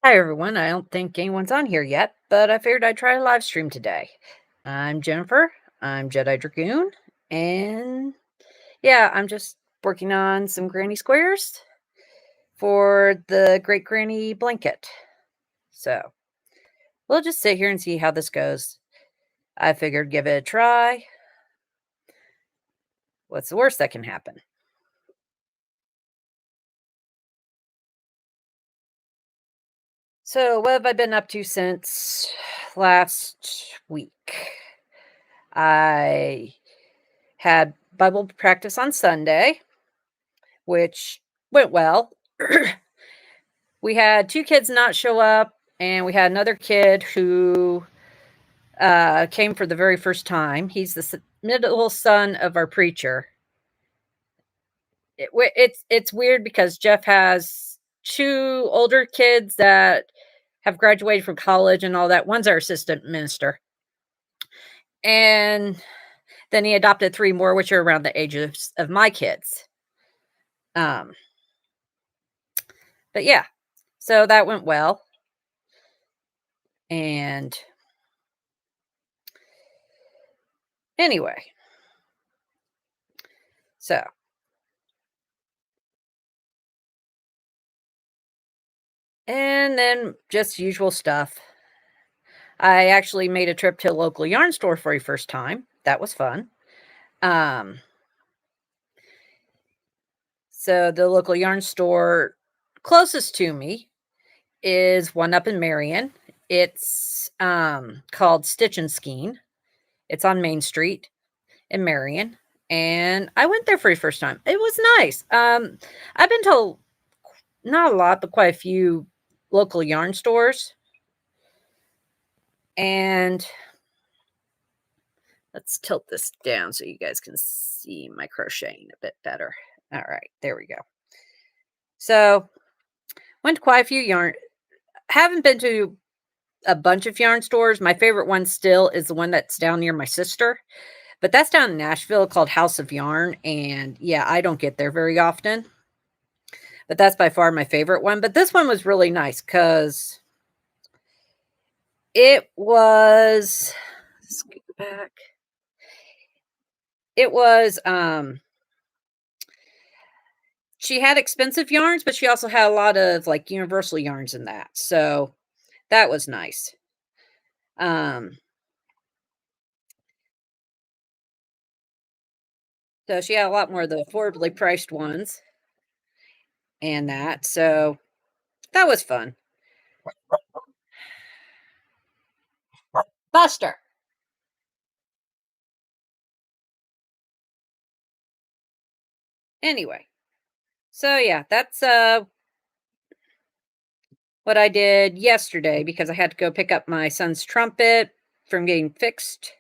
Hi, everyone. I don't think anyone's on here yet, but I figured I'd try a live stream today. I'm Jennifer. I'm Jedi Dragoon. And yeah, I'm just working on some granny squares for the Great Granny blanket. So we'll just sit here and see how this goes. I figured give it a try. What's the worst that can happen? So, what have I been up to since last week? I had Bible practice on Sunday, which went well. We had 2 kids not show up, and we had another kid who, came for the very first time. He's the middle son of our preacher. It's weird because Jeff has 2 older kids that have graduated from college and all that. One's our assistant minister, and then he adopted 3 more, which are around the ages of my kids. Um, but yeah, so that went well, and anyway, so and then just usual stuff. I actually made a trip to a local yarn store for the first time. That was fun. Um, so the local yarn store closest to me is one up in Marion. It's called Stitch and Skein. It's on Main Street in Marion. And I went there for the first time. It was nice. I've been to not a lot, but quite a few local yarn stores. And let's tilt this down so you guys can see my crocheting a bit better. All right, there we go. So, went to quite a few yarn. Haven't been to a bunch of yarn stores. My favorite one still is the one that's down near my sister, but that's down in Nashville called House of Yarn. And yeah, I don't get there very often, but that's by far my favorite one. But this one was really nice because it was, let's get back. It was, she had expensive yarns, but she also had a lot of like universal yarns in that. So that was nice. Um, so she had a lot more of the affordably priced ones and that. So that was fun. Buster. Anyway, so yeah, that's what I did yesterday because I had to go pick up my son's trumpet from getting fixed.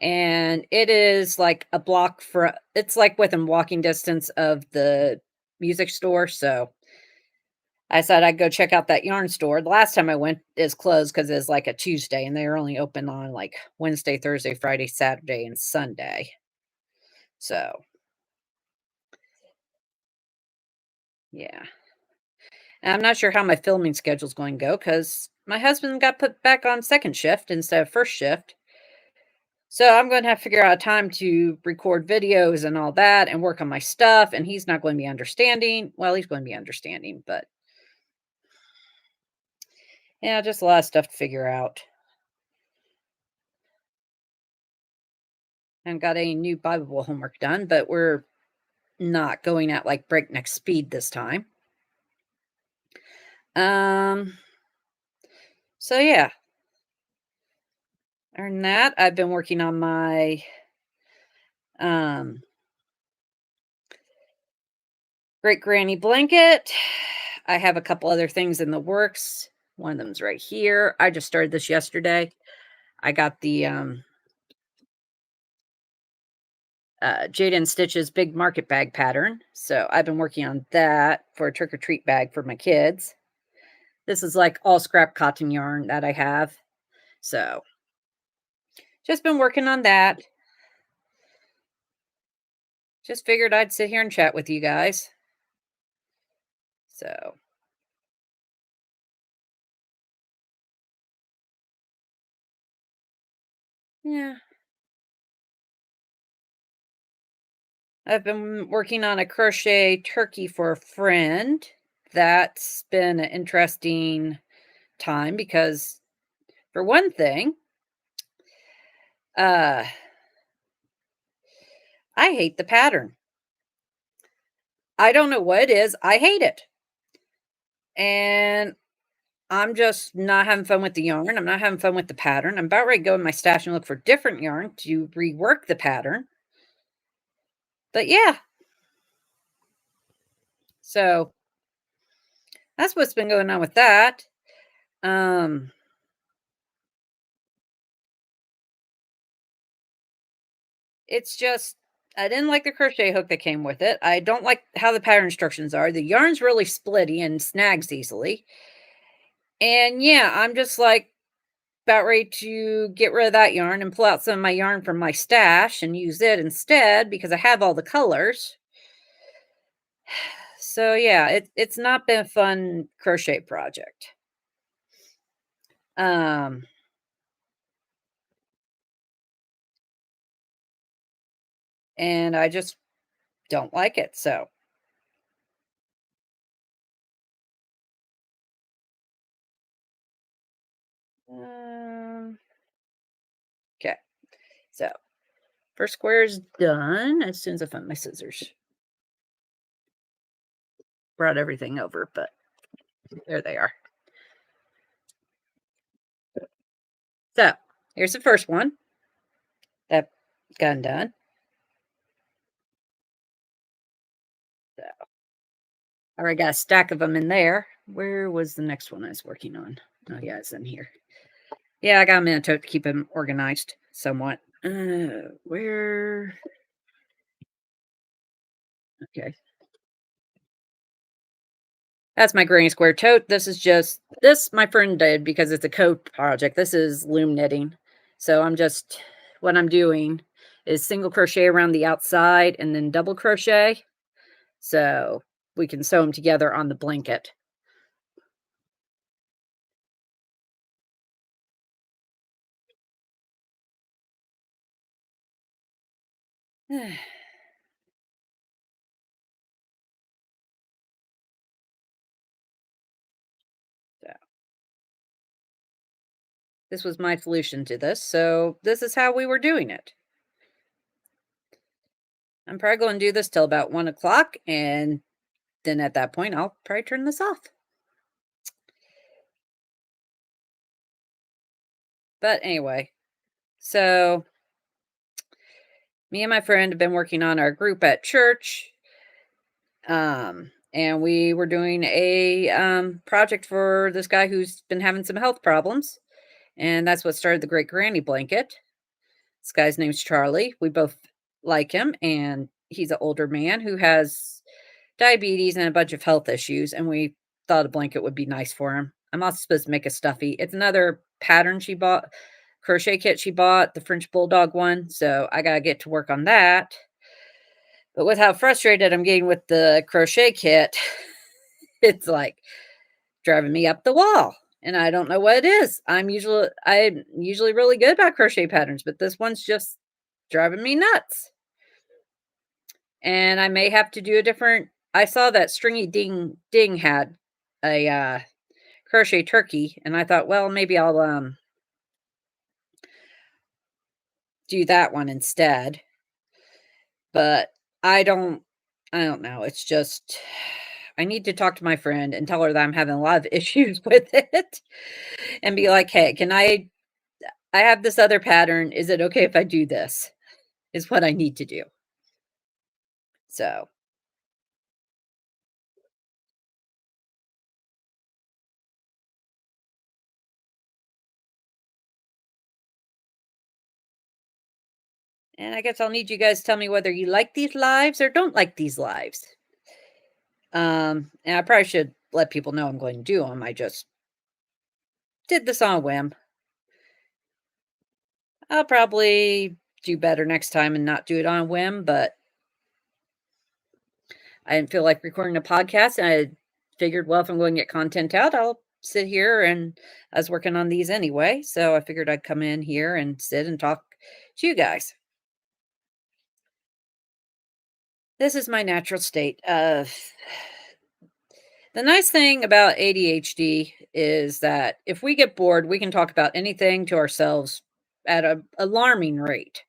And it is like a block for it's like within walking distance of the music store. So I said I'd go check out that yarn store. The last time I went is closed because it's like a Tuesday and they're only open on like Wednesday, Thursday, Friday, Saturday, and Sunday. So yeah. And I'm not sure how my filming schedule is going to go because my husband got put back on second shift instead of first shift. So I'm going to have to figure out a time to record videos and all that and work on my stuff. And he's not going to be understanding. Well, he's going to be understanding, but yeah, just a lot of stuff to figure out. I haven't got any new Bible homework done, but we're not going at like breakneck speed this time. Um, so yeah. Other than that, I've been working on my um great granny blanket. I have a couple other things in the works. One of them's right here. I just started this yesterday. I got the Jada and Stitch's big market bag pattern. So I've been working on that for a trick or treat bag for my kids. This is like all scrap cotton yarn that I have. So just been working on that. Just figured I'd sit here and chat with you guys. So Yeah. I've been working on a crochet turkey for a friend. That's been an interesting time because, for one thing, uh, I hate the pattern. I don't know what it is. I hate it. And I'm just not having fun with the yarn. I'm not having fun with the pattern. I'm about ready to go in my stash and look for different yarn to rework the pattern. But yeah, so that's what's been going on with that. Um, it's just I didn't like the crochet hook that came with it. I don't like how the pattern instructions are. The yarn's really splitty and snags easily. And yeah, I'm just like about ready to get rid of that yarn and pull out some of my yarn from my stash and use it instead because I have all the colors. So yeah, it's not been a fun crochet project. Um, and I just don't like it. So, um, okay. So first square is done as soon as I find my scissors. Brought everything over, but there they are. So here's the first one that got done. So I already got a stack of them in there. Where was the next one I was working on? Oh yeah, it's in here. Yeah, I got them in a tote to keep them organized somewhat. Where? Okay. That's my granny square tote. This is just this my friend did because it's a coat project. This is loom knitting. So I'm just what I'm doing is single crochet around the outside and then double crochet. So we can sew them together on the blanket. So this was my solution to this. So this is how we were doing it. I'm probably going to do this till about 1 o'clock. And then at that point, I'll probably turn this off. But anyway, so me and my friend have been working on our group at church. And we were doing a project for this guy who's been having some health problems. And that's what started the Great Granny Blanket. This guy's name's Charlie. We both like him, and he's an older man who has diabetes and a bunch of health issues. And we thought a blanket would be nice for him. I'm also supposed to make a stuffy. It's another pattern she bought, crochet kit she bought, the French Bulldog one. So I got to get to work on that. But with how frustrated I'm getting with the crochet kit, it's like driving me up the wall. And I don't know what it is. I'm usually really good about crochet patterns, but this one's just driving me nuts. And I may have to do a different I saw that Stringy Ding Ding had a crochet turkey, and I thought, well, maybe I'll do that one instead. But I don't I don't know. It's just I need to talk to my friend and tell her that I'm having a lot of issues with it and be like, "Hey, can I have this other pattern. Is it okay if I do this?" Is what I need to do. So, and I guess I'll need you guys to tell me whether you like these lives or don't like these lives. And I probably should let people know I'm going to do them. I just did this on a whim. I'll probably do better next time and not do it on a whim, but I didn't feel like recording a podcast, and I figured, well, if I'm going to get content out, I'll sit here and I was working on these anyway, so I figured I'd come in here and sit and talk to you guys. This is my natural state of the nice thing about ADHD is that if we get bored, we can talk about anything to ourselves at an alarming rate.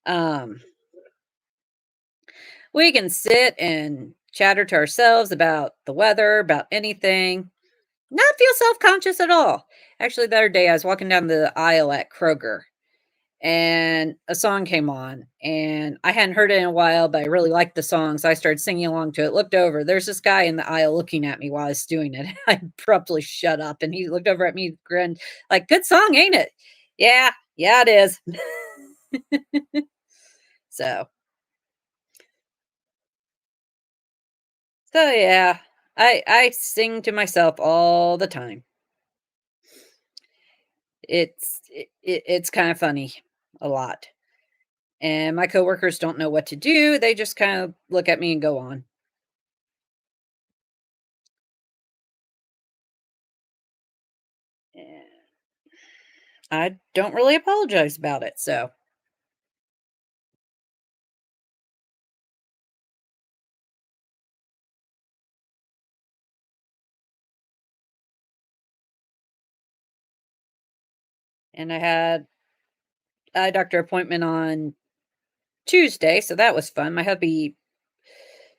Um, we can sit and chatter to ourselves about the weather, about anything, not feel self conscious at all. Actually, the other day I was walking down the aisle at Kroger and a song came on and I hadn't heard it in a while, but I really liked the song. So I started singing along to it, looked over. There's this guy in the aisle looking at me while I was doing it. I abruptly shut up and he looked over at me, grinned, like, good song, ain't it? Yeah, yeah, it is. So, so yeah, I sing to myself all the time. It's kind of funny a lot. And my coworkers don't know what to do. They just kind of look at me and go on. And I don't really apologize about it. So, and I had a doctor appointment on Tuesday, so that was fun. My hubby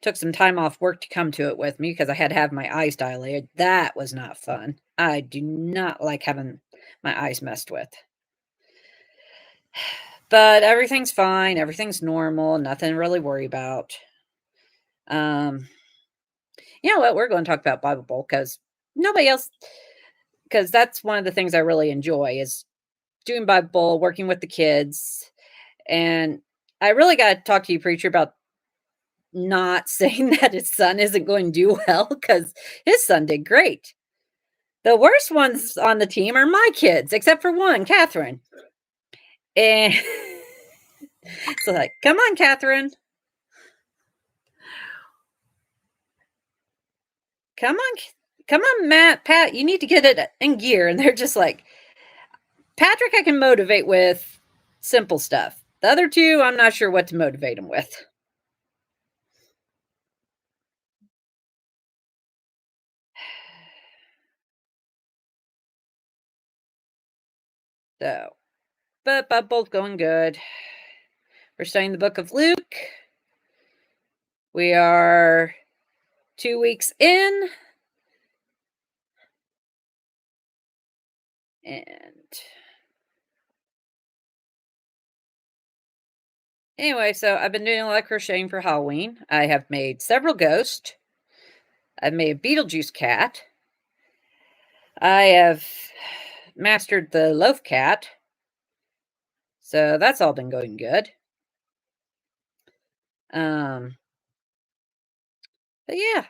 took some time off work to come to it with me because I had to have my eyes dilated. That was not fun. I do not like having my eyes messed with. But everything's fine. Everything's normal. Nothing to really worry about. Um, you know what? We're going to talk about Bible Bowl because nobody else, because that's one of the things I really enjoy is doing Bible Bowl, working with the kids. And I really got to talk to you, preacher, about not saying that his son isn't going to do well because his son did great. The worst ones on the team are my kids, except for one, Catherine. And so, like, come on, Catherine. Come on. Come on, Matt. Pat, you need to get it in gear. And they're just like, Patrick, I can motivate with simple stuff. The other two, I'm not sure what to motivate them with. So, but both going good. We're studying the book of Luke. We are 2 weeks in. And anyway, so I've been doing a lot of crocheting for Halloween. I have made several ghosts. I've made a Beetlejuice cat. I have mastered the loaf cat. So that's all been going good. Um, but yeah,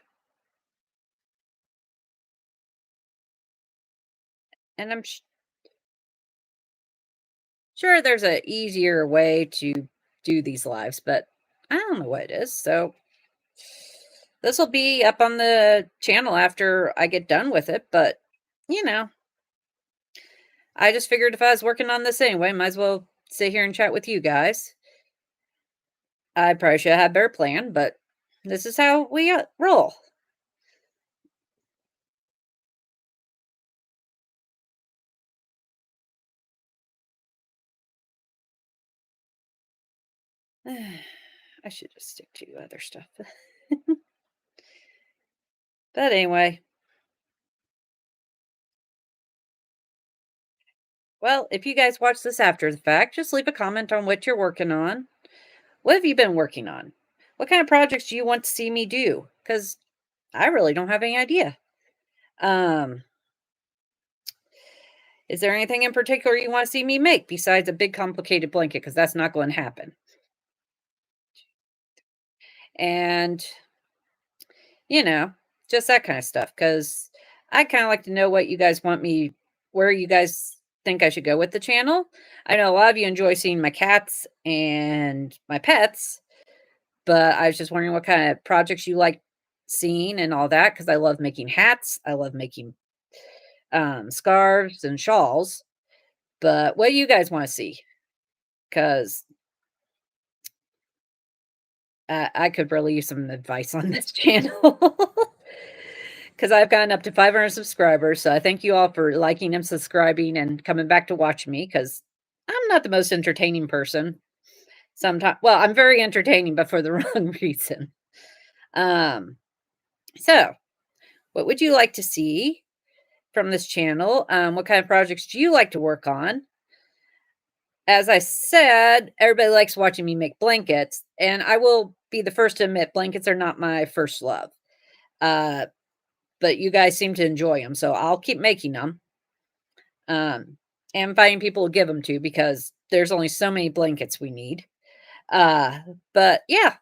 and sure there's a easier way to do these lives, but I don't know what it is. So this will be up on the channel after I get done with it, but you know, I just figured if I was working on this anyway, might as well sit here and chat with you guys. I probably should have had a better plan, but this is how we roll. I should just stick to other stuff. But anyway, well, if you guys watch this after the fact, just leave a comment on what you're working on. What have you been working on? What kind of projects do you want to see me do? Because I really don't have any idea. Um, is there anything in particular you want to see me make besides a big complicated blanket? Because that's not going to happen. And you know, just that kind of stuff. Because I kind of like to know what you guys want me, where you guys think I should go with the channel. I know a lot of you enjoy seeing my cats and my pets, but I was just wondering what kind of projects you like seeing and all that. Because I love making hats. I love making scarves and shawls. But what do you guys want to see? because I could really use some advice on this channel. Because I've gotten up to 500 subscribers, so I thank you all for liking and subscribing and coming back to watch me, because I'm not the most entertaining person. Sometimes, well, I'm very entertaining, but for the wrong reason. Um, so what would you like to see from this channel? What kind of projects do you like to work on? As I said, everybody likes watching me make blankets, and I will be the first to admit blankets are not my first love. Uh, but you guys seem to enjoy them, so I'll keep making them. And finding people to give them to, because there's only so many blankets we need. Uh, but yeah,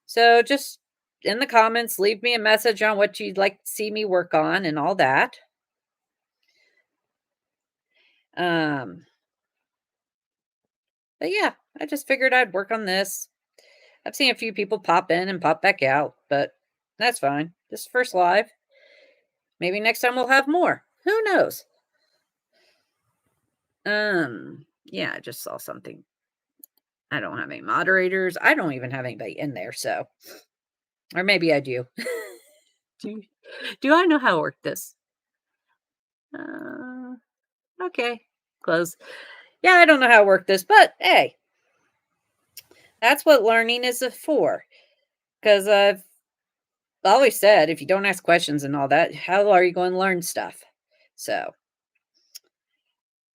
so just in the comments, leave me a message on what you'd like to see me work on and all that. Um, but yeah, I just figured I'd work on this. I've seen a few people pop in and pop back out, but that's fine. This is first live. Maybe next time we'll have more. Who knows? Yeah, I just saw something. I don't have any moderators. I don't even have anybody in there, so. Or maybe I do. do, do I know how to work this? Okay. Close. Yeah, I don't know how to work this, but hey, that's what learning is for. Because I've always said, if you don't ask questions and all that, how are you going to learn stuff? So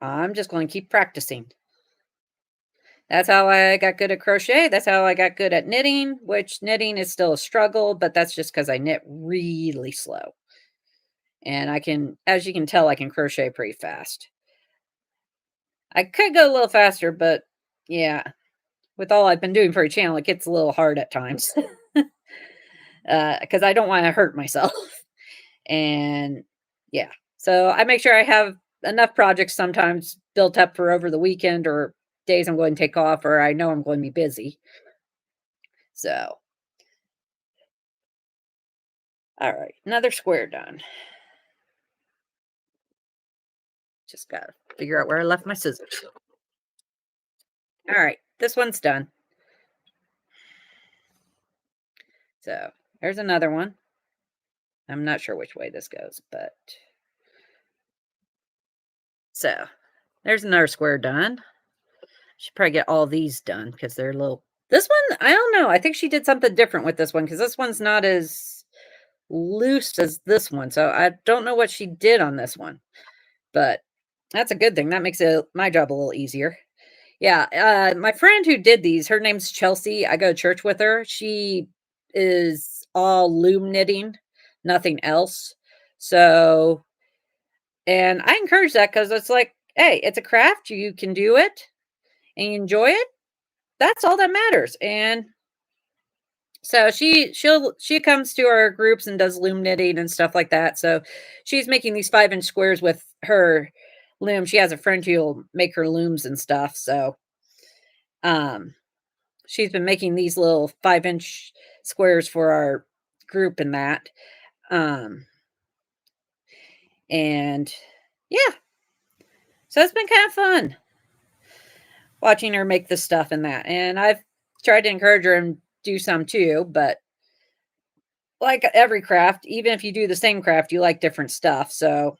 I'm just going to keep practicing. That's how I got good at crochet. That's how I got good at knitting, which knitting is still a struggle, but that's just because I knit really slow. And I can, as you can tell, I can crochet pretty fast. I could go a little faster, but yeah, with all I've been doing for a channel, it gets a little hard at times. Because I don't want to hurt myself. And yeah, so I make sure I have enough projects sometimes built up for over the weekend or days I'm going to take off, or I know I'm going to be busy. So, all right, another square done. Just got to figure out where I left my scissors. All right, this one's done. So there's another one. I'm not sure which way this goes, but so there's another square done. Should probably get all these done because they're little. This one, I don't know. I think she did something different with this one, because this one's not as loose as this one. So I don't know what she did on this one, but that's a good thing. That makes my job a little easier. Yeah, my friend who did these, her name's Chelsea. I go to church with her. She is all loom knitting, nothing else. So, and I encourage that, because it's like, hey, it's a craft. You can do it and you enjoy it. That's all that matters. And so she comes to our groups and does loom knitting and stuff like that. So she's making these 5-inch squares with her loom. She has a friend who'll make her looms and stuff. So she's been making these little 5-inch squares for our group and that. And yeah. So it's been kind of fun watching her make this stuff and that. And I've tried to encourage her and do some too, but like every craft, even if you do the same craft, you like different stuff. So,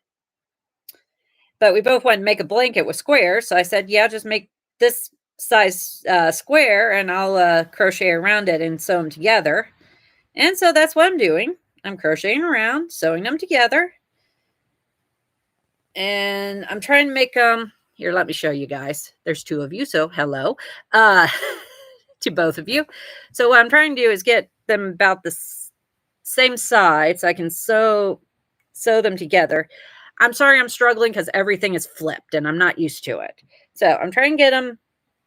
but we both wanted to make a blanket with squares. So I said, yeah, just make this size square and I'll crochet around it and sew them together. And so that's what I'm doing. I'm crocheting around, sewing them together. And I'm trying to make here, let me show you guys. There's 2 of you, so hello to both of you. So what I'm trying to do is get them about the same size so I can sew them together. I'm sorry I'm struggling because everything is flipped and I'm not used to it. So I'm trying to get them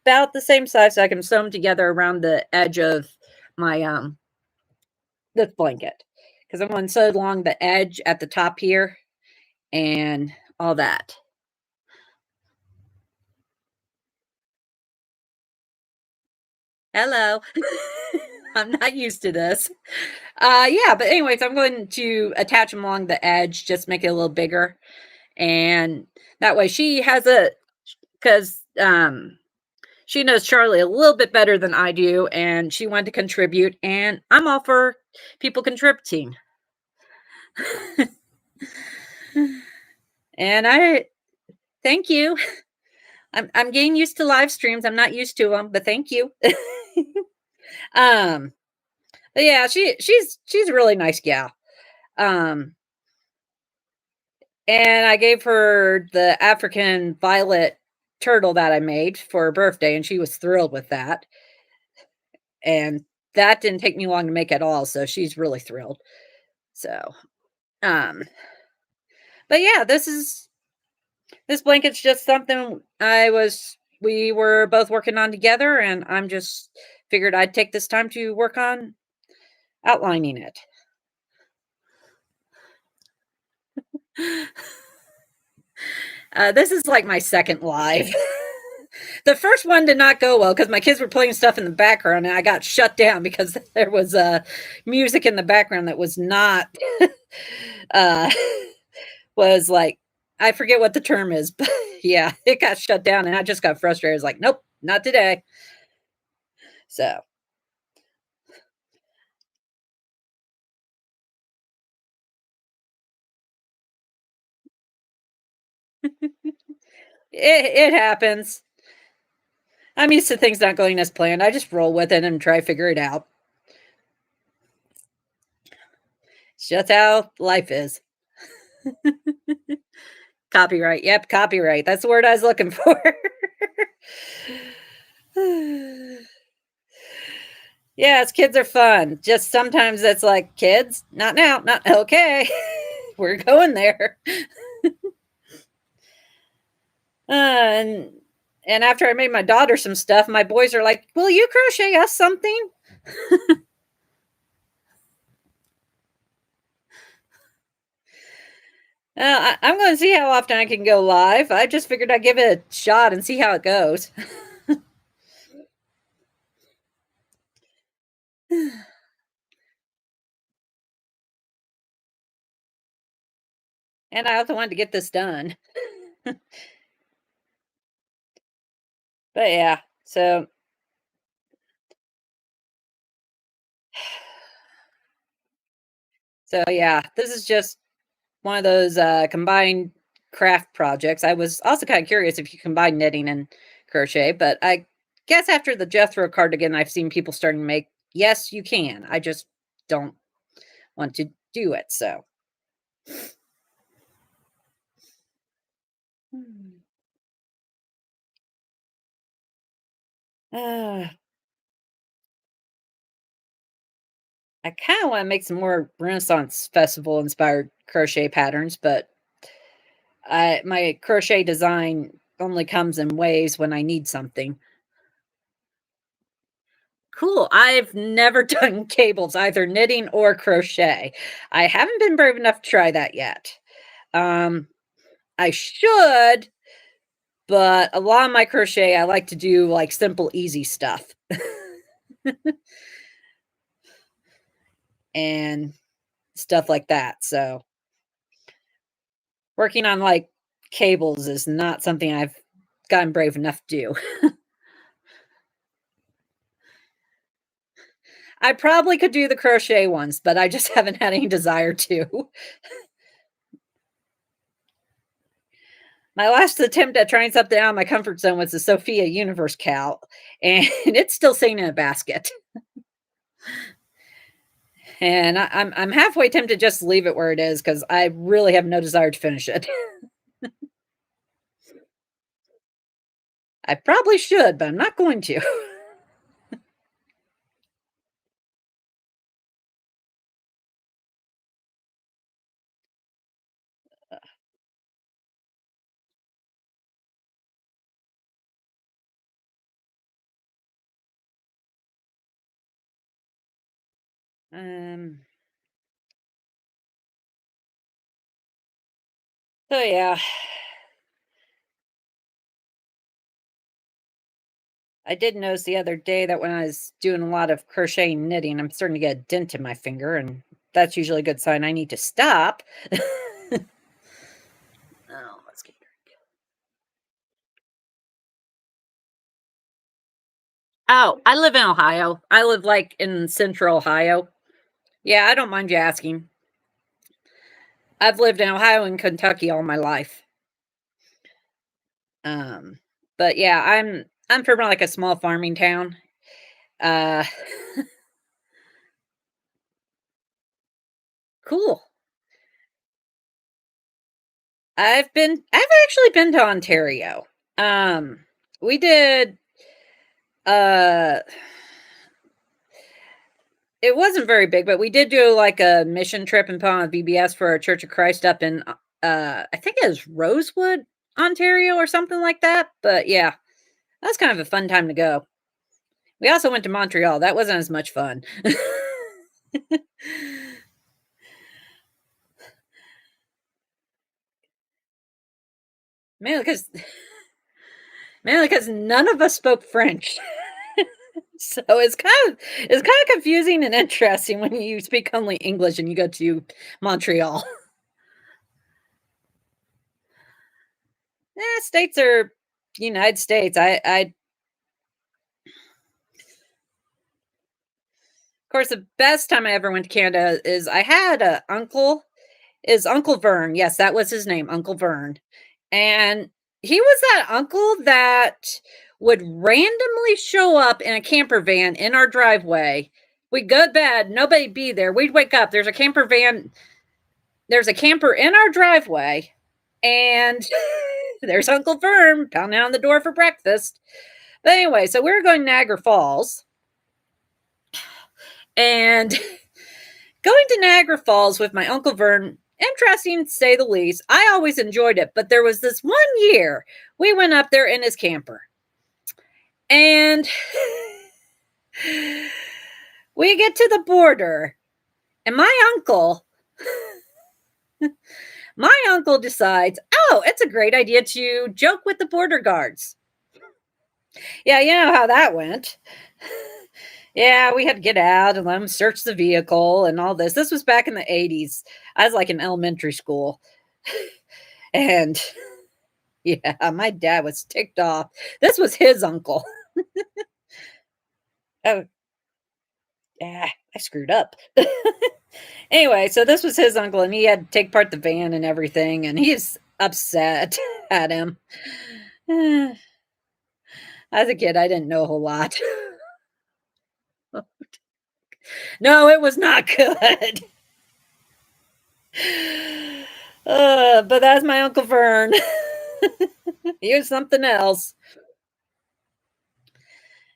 about the same size so I can sew them together around the edge of my this blanket, because I'm going to sew along the edge at the top here and all that. Hello. I'm not used to this. Yeah, but anyways, I'm going to attach them along the edge, just make it a little bigger. And that way she has because she knows Charlie a little bit better than I do, and she wanted to contribute, and I'm all for people contributing. And I thank you. I'm getting used to live streams. I'm not used to them, but thank you. um, but yeah, she's a really nice gal. Um, and I gave her the African violet turtle that I made for her birthday, and she was thrilled with that. And that didn't take me long to make at all, so she's really thrilled. So, um, but yeah, this blanket's just something we were both working on together, and I'm just figured I'd take this time to work on outlining it. This is like my second live. The first one did not go well because my kids were playing stuff in the background, and I got shut down because there was music in the background that was not uh, was like, I forget what the term is, but yeah, it got shut down, and I just got frustrated. I was like, nope, not today. So it happens. I'm used to things not going as planned. I just roll with it and try to figure it out. It's just how life is. Copyright. Yep, copyright. That's the word I was looking for. Yes, kids are fun. Just sometimes it's like, kids, not now, not okay. We're going there. And after I made my daughter some stuff, my boys are like, "Will you crochet us something?" I'm going to see how often I can go live. I just figured I'd give it a shot and see how it goes. And I also wanted to get this done. But yeah, so yeah, this is just one of those combined craft projects. I was also kind of curious if you combine knitting and crochet, but I guess after the Jethro cardigan, I've seen people starting to make. Yes, you can. I just don't want to do it. So. Hmm. Uh, I kind of want to make some more Renaissance Festival inspired crochet patterns, but my crochet design only comes in waves when I need something. Cool. I've never done cables, either knitting or crochet. I haven't been brave enough to try that yet. Um, I should, but a lot of my crochet, I like to do like simple, easy stuff and stuff like that. So working on like cables is not something I've gotten brave enough to do. I probably could do the crochet ones, but I just haven't had any desire to. My last attempt at trying something out of my comfort zone was the Sophia Universe cow, and it's still sitting in a basket. And I'm halfway tempted just to leave it where it is because I really have no desire to finish it. I probably should, but I'm not going to. Um. So yeah, I did notice the other day that when I was doing a lot of crocheting and knitting, I'm starting to get a dent in my finger, and that's usually a good sign I need to stop. Oh, let's get Oh, I live in Ohio. I live, like, in central Ohio. Yeah, I don't mind you asking. I've lived in Ohio and Kentucky all my life. Um, but yeah, I'm from, like, a small farming town. Uh, cool. I've actually been to Ontario. Um, we did, uh it wasn't very big, but we did do, like, a mission trip and put on a VBS for a Church of Christ up in, I think it was Rosewood, Ontario, or something like that, but yeah, that's kind of a fun time to go. We also went to Montreal, that wasn't as much fun. Mainly because mainly because none of us spoke French. So it's kind of confusing and interesting when you speak only English and you go to Montreal. States are United States. I Of course, the best time I ever went to Canada is I had a uncle, is Uncle Vern. Yes, that was his name, Uncle Vern. And he was that uncle that would randomly show up in a camper van in our driveway. We'd go to bed, nobody be there. We'd wake up, there's a camper in our driveway, and there's Uncle Vern pounding on the door for breakfast. But anyway, so we were going to Niagara Falls, and going to Niagara Falls with my Uncle Vern, interesting to say the least. I always enjoyed it, but there was this one year we went up there in his camper. And we get to the border, and my uncle decides, oh, it's a great idea to joke with the border guards. Yeah, you know how that went. Yeah, we had to get out and let them search the vehicle and all this. This was back in the 80s. I was like in elementary school. And yeah, my dad was ticked off. This was his uncle. Oh, yeah, I screwed up. Anyway, so this was his uncle, and he had to take apart the van and everything, and he's upset at him. As a kid, I didn't know a whole lot. No, it was not good. But that's my Uncle Vern. He was something else.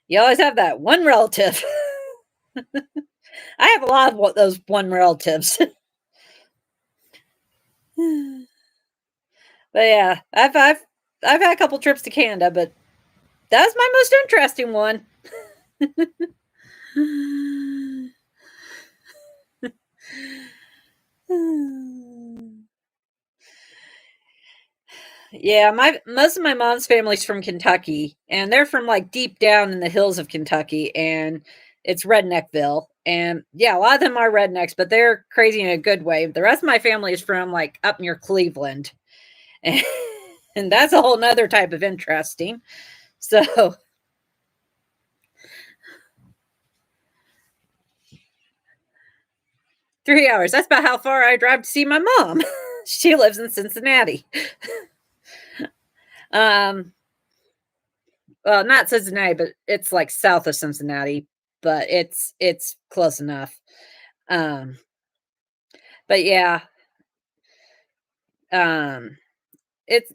You always have that one relative. I have a lot of those one relatives. But yeah, I've had a couple trips to Canada, but that's my most interesting one. Yeah, my most of my mom's family's from Kentucky, and they're from like deep down in the hills of Kentucky, and it's Redneckville. And yeah, a lot of them are rednecks, but they're crazy in a good way. The rest of my family is from like up near Cleveland, and, and that's a whole nother type of interesting. So 3 hours. That's about how far I drive to see my mom. She lives in Cincinnati. Um, well, not Cincinnati, but it's like south of Cincinnati, but it's close enough. Um, but yeah, um, it's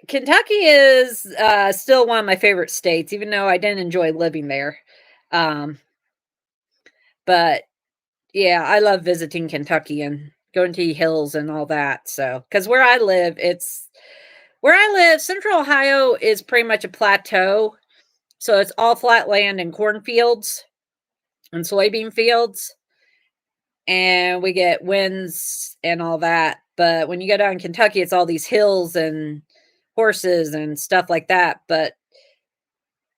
Kentucky is still one of my favorite states, even though I didn't enjoy living there. Um, but yeah, I love visiting Kentucky and going to the hills and all that. So, because where I live, Central Ohio is pretty much a plateau. So it's all flat land and cornfields and soybean fields. And we get winds and all that. But when you go down in Kentucky, it's all these hills and horses and stuff like that. But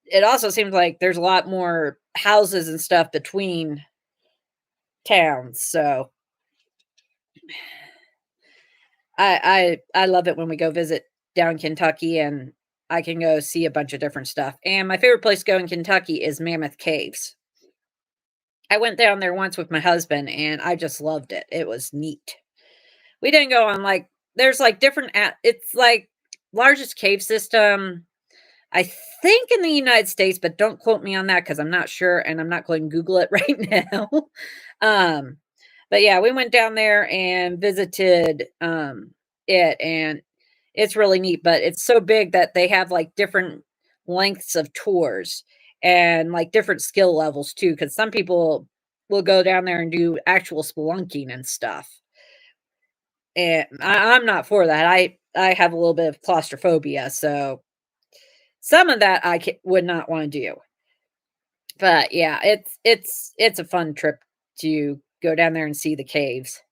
it also seems like there's a lot more houses and stuff between towns. So I love it when we go visit down Kentucky, and I can go see a bunch of different stuff. And my favorite place to go in Kentucky is Mammoth Caves. I went down there once with my husband and I just loved it. It was neat. We didn't go on like there's like different it's like largest cave system I think in the United States, but don't quote me on that because I'm not sure and I'm not going to Google it right now. um, but yeah, we went down there and visited it, and it's really neat. But it's so big that they have like different lengths of tours and like different skill levels too. Because some people will go down there and do actual spelunking and stuff. And I'm not for that. I have a little bit of claustrophobia, so some of that would not wanna do. But, yeah, it's a fun trip to go down there and see the caves.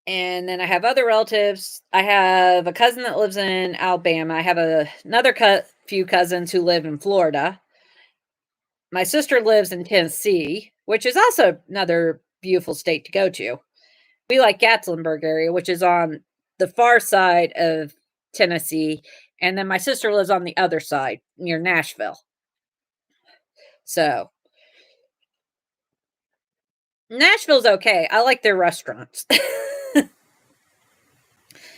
And then I have other relatives. I have a cousin that lives in Alabama. I have another few cousins who live in Florida. My sister lives in Tennessee, which is also another beautiful state to go to. We like Gatlinburg area, which is on the far side of Tennessee, and then my sister lives on the other side near Nashville. So, Nashville's okay. I like their restaurants.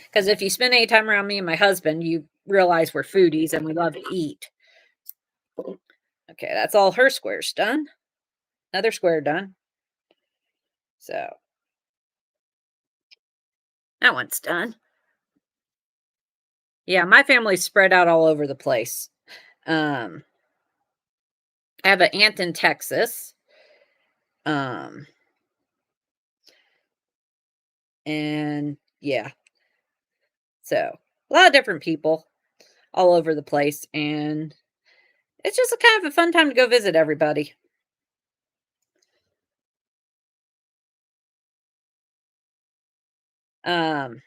Because if you spend any time around me and my husband, you realize we're foodies and we love to eat. Okay, that's all her squares done. Another square done. So, that one's done. Yeah, my family's spread out all over the place. Um, I have an aunt in Texas. Um, and yeah, so a lot of different people all over the place, and it's just a kind of a fun time to go visit everybody. Um,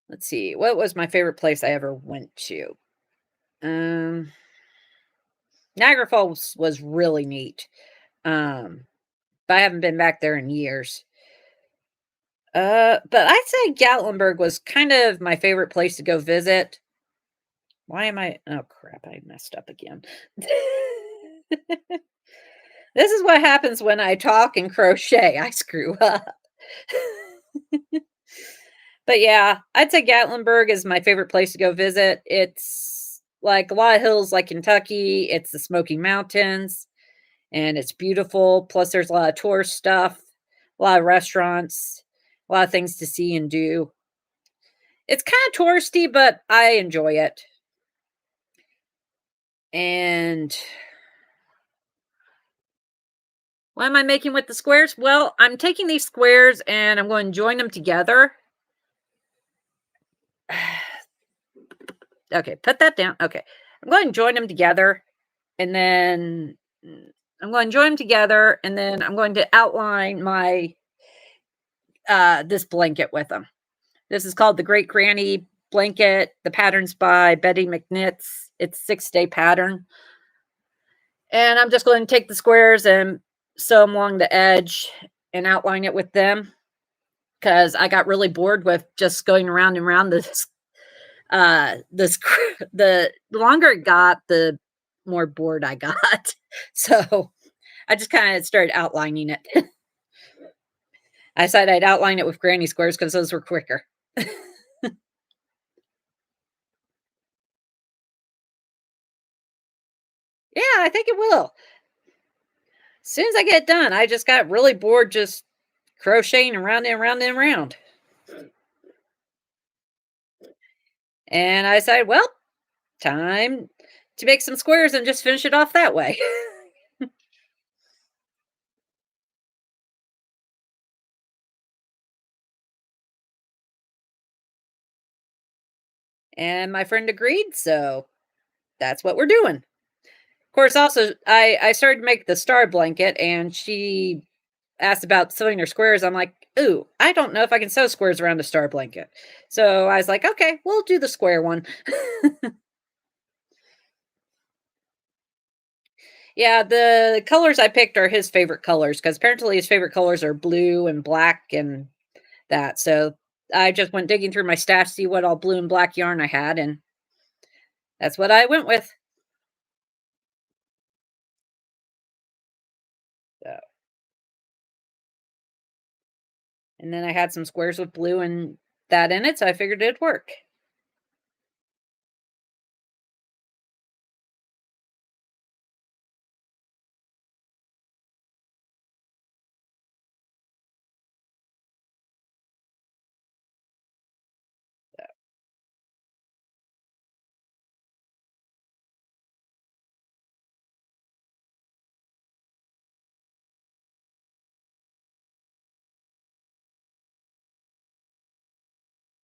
let's see, what was my favorite place I ever went to? Um, Niagara Falls was really neat. Um, but I haven't been back there in years. But I'd say Gatlinburg was kind of my favorite place to go visit. Why am I? Oh crap! I messed up again. This is what happens when I talk and crochet. I screw up. But yeah, I'd say Gatlinburg is my favorite place to go visit. It's like a lot of hills like Kentucky. It's the Smoky Mountains and it's beautiful. Plus, there's a lot of tourist stuff, a lot of restaurants, a lot of things to see and do. It's kind of touristy, but I enjoy it. And what am I making with the squares? Well, I'm taking these squares and I'm going to join them together. Okay, put that down. Okay. I'm going to join them together and then I'm going to join them together and then I'm going to outline my this blanket with them. This is called the Great Granny blanket. The pattern's by Betty McKnits. It's 6-day pattern. And I'm just going to take the squares and sew them along the edge and outline it with them because I got really bored with just going around and around this this the longer it got, the more bored I got. So I just kind of started outlining it. I decided I'd outline it with granny squares because those were quicker. Yeah, I think it will. As soon as I get done, I just got really bored just crocheting around and around and around. And I decided, well, time to make some squares and just finish it off that way. And my friend agreed, so that's what we're doing. Of course, also I started to make the star blanket and she asked about sewing her squares. I'm like, ooh, I don't know if I can sew squares around a star blanket. So I was like, okay, we'll do the square one. Yeah, the colors I picked are his favorite colors because apparently his favorite colors are blue and black and that. So I just went digging through my stash to see what all blue and black yarn I had, and that's what I went with. So, and then I had some squares with blue and that in it, so I figured it'd work.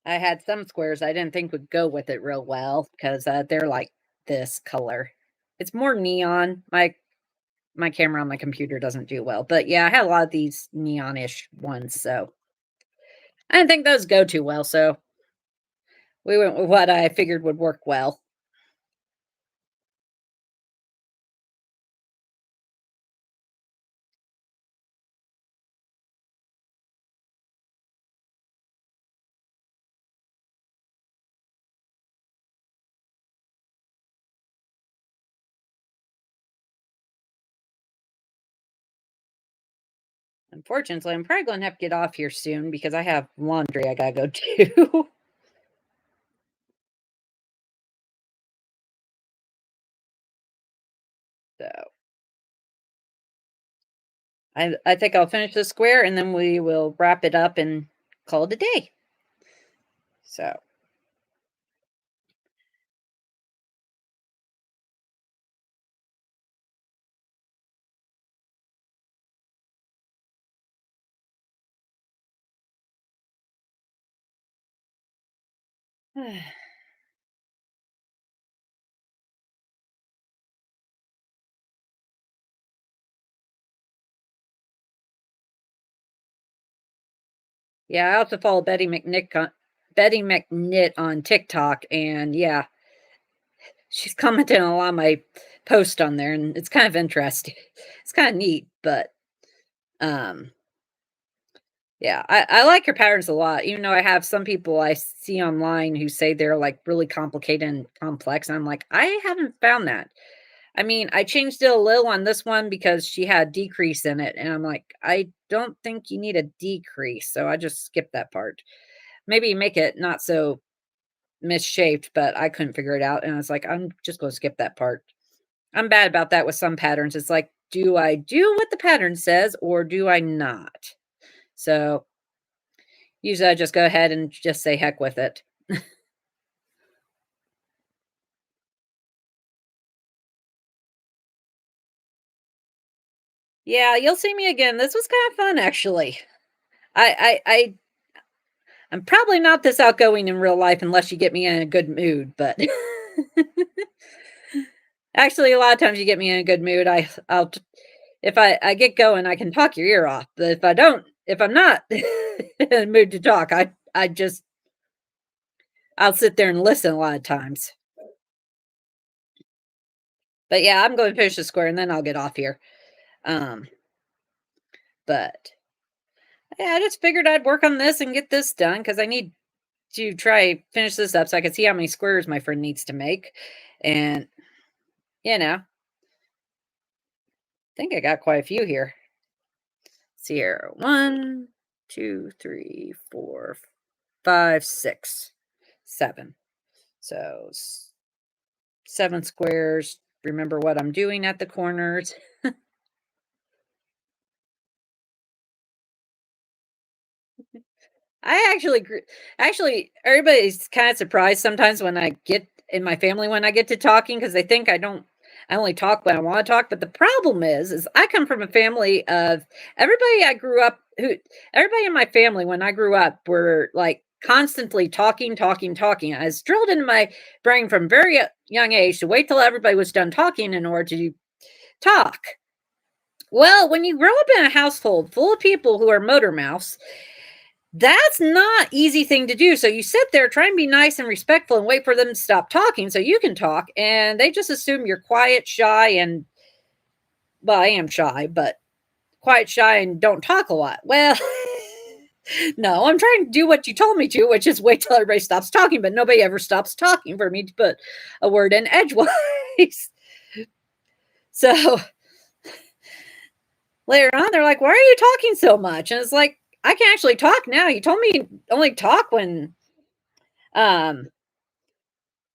I had some squares I didn't think would go with it real well because they're like this color. It's more neon. My camera on my computer doesn't do well, but yeah, I had a lot of these neonish ones, so I didn't think those go too well. So we went with what I figured would work well. Unfortunately, I'm probably going to have to get off here soon because I have laundry I gotta go do. So I think I'll finish the square and then we will wrap it up and call it a day. So yeah, I also follow Betty McKnit on TikTok, and yeah, she's commenting on a lot of my posts on there, and it's kind of interesting. It's kind of neat, but um, yeah, I like her patterns a lot. Even though I have some people I see online who say they're like really complicated and complex. I'm like, I haven't found that. I mean, I changed it a little on this one because she had decrease in it, and I'm like, I don't think you need a decrease, so I just skipped that part. Maybe make it not so misshaped, but I couldn't figure it out, and I was like, I'm just gonna skip that part. I'm bad about that with some patterns. It's like, do I do what the pattern says or do I not? So usually I just go ahead and just say heck with it. Yeah, you'll see me again. This was kind of fun, actually. I I'm probably not this outgoing in real life unless you get me in a good mood, but actually, a lot of times you get me in a good mood. If I get going, I can talk your ear off. But if I don't, if I'm not in a mood to talk, I just I'll sit there and listen a lot of times. But yeah, I'm going to finish the square and then I'll get off here. Um, but yeah, I just figured I'd work on this and get this done because I need to try finish this up so I can see how many squares my friend needs to make. And I think I got quite a few here. See here. One, two, three, four, five, six, seven. So 7 squares. Remember what I'm doing at the corners. I actually actually, everybody's kinda surprised sometimes when I get in my family when I get to talking because they think I only talk when I wanna talk, but the problem is I come from a family of everybody I grew up who everybody in my family when I grew up were, like, constantly talking, talking, talking. I was drilled into my brain from very, young age to wait till everybody was done talking in order to talk. Well, when you grow up in a household full of people who are motor mouths, that's not easy thing to do. So you sit there, try and be nice and respectful and wait for them to stop talking so you can talk. And they just assume you're quiet, shy, and well, I am shy, but quiet, shy, and don't talk a lot. Well, No, I'm trying to do what you told me to, which is wait till everybody stops talking, but nobody ever stops talking for me to put a word in edgewise. So later on, they're like, "Why are you talking so much?" And it's like, I can actually talk now. You told me only talk when um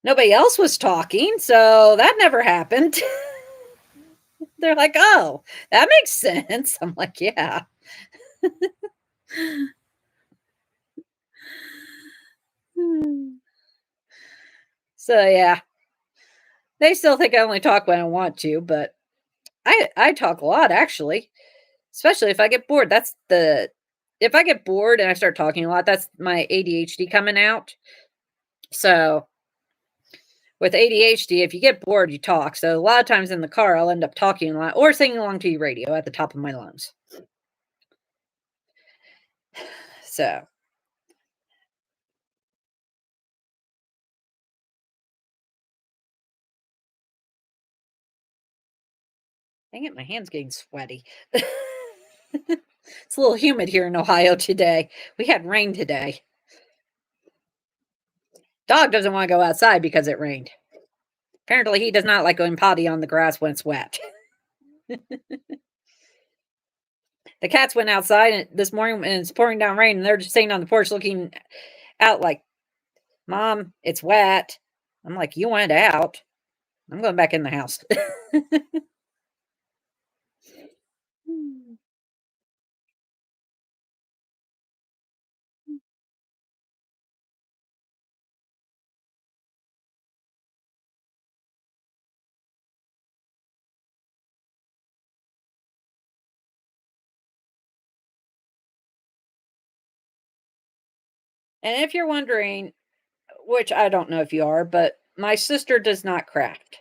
nobody else was talking, so that never happened. They're like, "Oh, that makes sense." I'm like, "Yeah." So yeah, they still think I only talk when I want to, but I talk a lot actually, especially if I get bored. That's the if I get bored and I start talking a lot, that's my ADHD coming out. So with ADHD, if you get bored, you talk. So a lot of times in the car, I'll end up talking a lot or singing along to your radio at the top of my lungs. So dang it, my hand's getting sweaty. It's a little humid here in Ohio today. We had rain today. Dog doesn't want to go outside because it rained. Apparently, he does not like going potty on the grass when it's wet. The cats went outside this morning and it's pouring down rain, and they're just sitting on the porch looking out like, "Mom, it's wet." I'm like, "You went out. I'm going back in the house." And if you're wondering, which I don't know if you are, but my sister does not craft.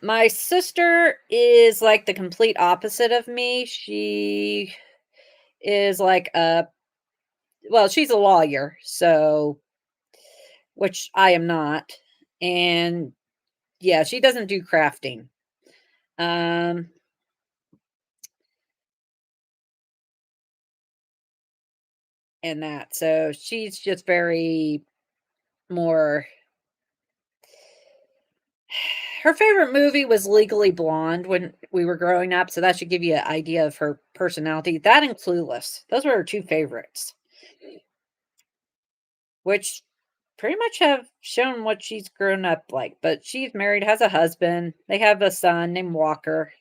My sister is like the complete opposite of me. She is like a well, she's a lawyer, so which I am not. And yeah, she doesn't do crafting. Um and that. So she's just very more her favorite movie was Legally Blonde when we were growing up, so that should give you an idea of her personality. That and Clueless. Those were her 2 favorites, which pretty much have shown what she's grown up like, but she's married, has a husband, they have a son named Walker,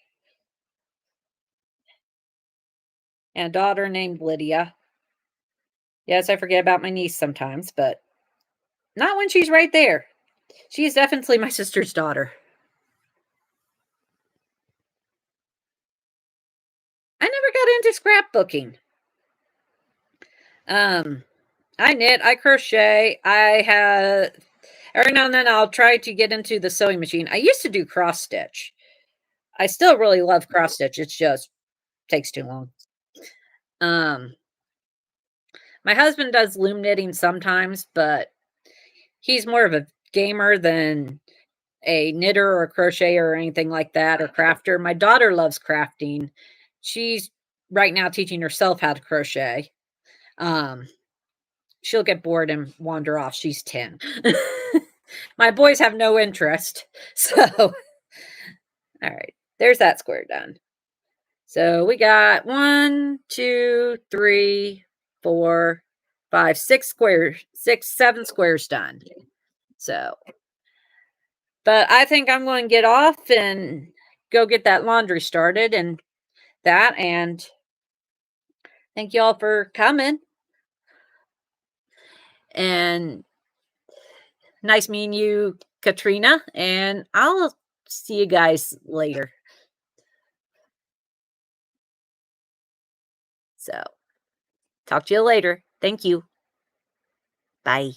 and a daughter named Lydia. Yes, I forget about my niece sometimes, but not when she's right there. She's definitely my sister's daughter. I never got into scrapbooking. Um, I knit, I crochet, I have every now and then I'll try to get into the sewing machine. I used to do cross stitch. I still really love cross stitch. It's just takes too long. Um, my husband does loom knitting sometimes, but he's more of a gamer than a knitter or a crocheter or anything like that or crafter. My daughter loves crafting. She's right now teaching herself how to crochet. Um, she'll get bored and wander off. She's 10. My boys have no interest. So, all right, there's that square done. So we got one, two, three, four, five, six squares, six, seven squares done. So, but I think I'm going to get off and go get that laundry started and that. And thank you all for coming. And nice meeting you, Katrina. And I'll see you guys later. So, talk to you later. Thank you. Bye.